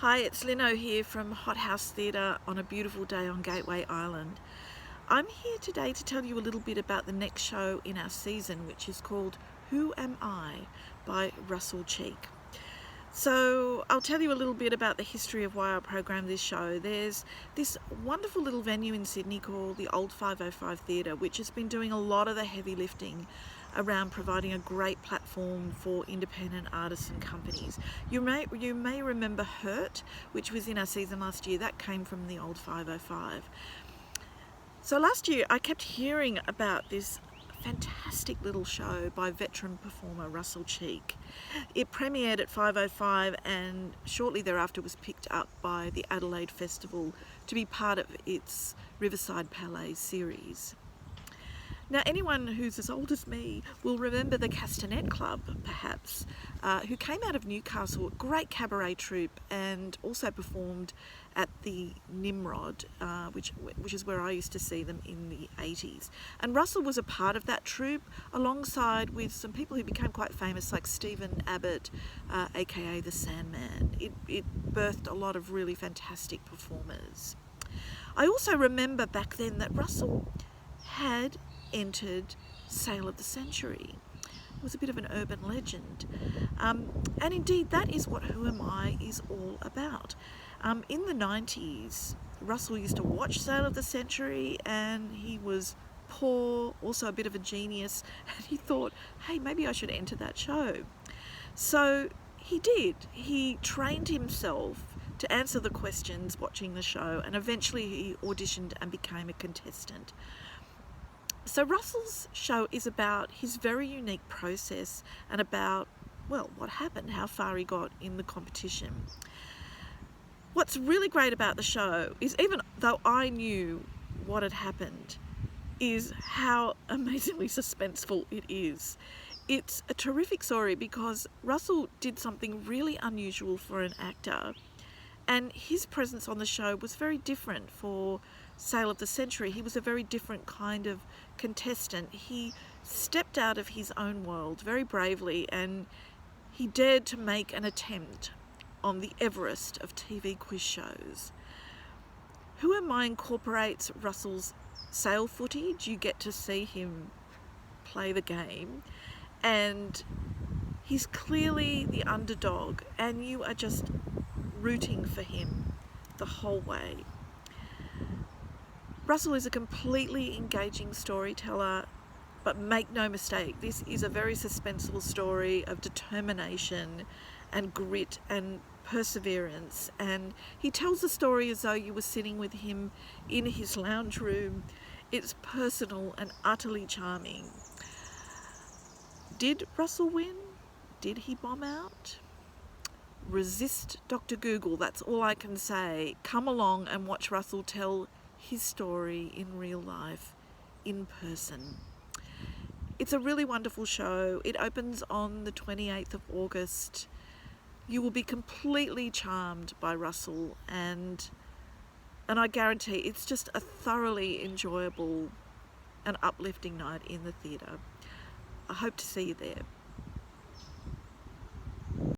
Hi, it's Lino here from Hot House Theatre on a beautiful day on Gateway Island. I'm here today to tell you a little bit about the next show in our season, which is called Who Am I by Russell Cheek. So I'll tell you a little bit about the history of why I programmed this show. There's this wonderful little venue in Sydney called the Old 505 Theatre, which has been doing a lot of the heavy lifting around providing a great platform for independent artists and companies. You may remember Hurt, which was in our season last year. That came from the Old 505. So last year I kept hearing about this fantastic little show by veteran performer Russell Cheek. It premiered at 505 and shortly thereafter was picked up by the Adelaide Festival to be part of its Riverside Palais series. Now, anyone who's as old as me will remember the Castanet Club, perhaps, who came out of Newcastle, a great cabaret troupe, and also performed at the Nimrod, which is where I used to see them in the 80s. And Russell was a part of that troupe, alongside with some people who became quite famous, like Stephen Abbott, aka the Sandman. It birthed a lot of really fantastic performers. I also remember back then that Russell had entered Sale of the Century. It was a bit of an urban legend. And indeed, that is what Who Am I is all about. In the 90s, Russell used to watch Sale of the Century, and he was poor, also a bit of a genius, and he thought, hey, maybe I should enter that show. So he did. He trained himself to answer the questions watching the show, and eventually he auditioned and became a contestant. So Russell's show is about his very unique process and about, well, what happened, how far he got in the competition. What's really great about the show is, even though I knew what had happened, is how amazingly suspenseful it is. It's a terrific story because Russell did something really unusual for an actor, and his presence on the show was very different for Sale of the Century. He was a very different kind of contestant. He stepped out of his own world very bravely, and he dared to make an attempt on the Everest of TV quiz shows. Who Am I incorporates Russell's sale footage. You get to see him play the game, and he's clearly the underdog, and you are just rooting for him the whole way. Russell is a completely engaging storyteller, but make no mistake, this is a very suspenseful story of determination and grit and perseverance, and he tells the story as though you were sitting with him in his lounge room. It's personal and utterly charming. Did Russell win? Did he bomb out? Resist Dr. Google, that's all I can say. Come along and watch Russell tell his story in real life, in person. It's a really wonderful show. It opens on the 28th of August. You will be completely charmed by Russell, and I guarantee it's just a thoroughly enjoyable and uplifting night in the theatre. I hope to see you there.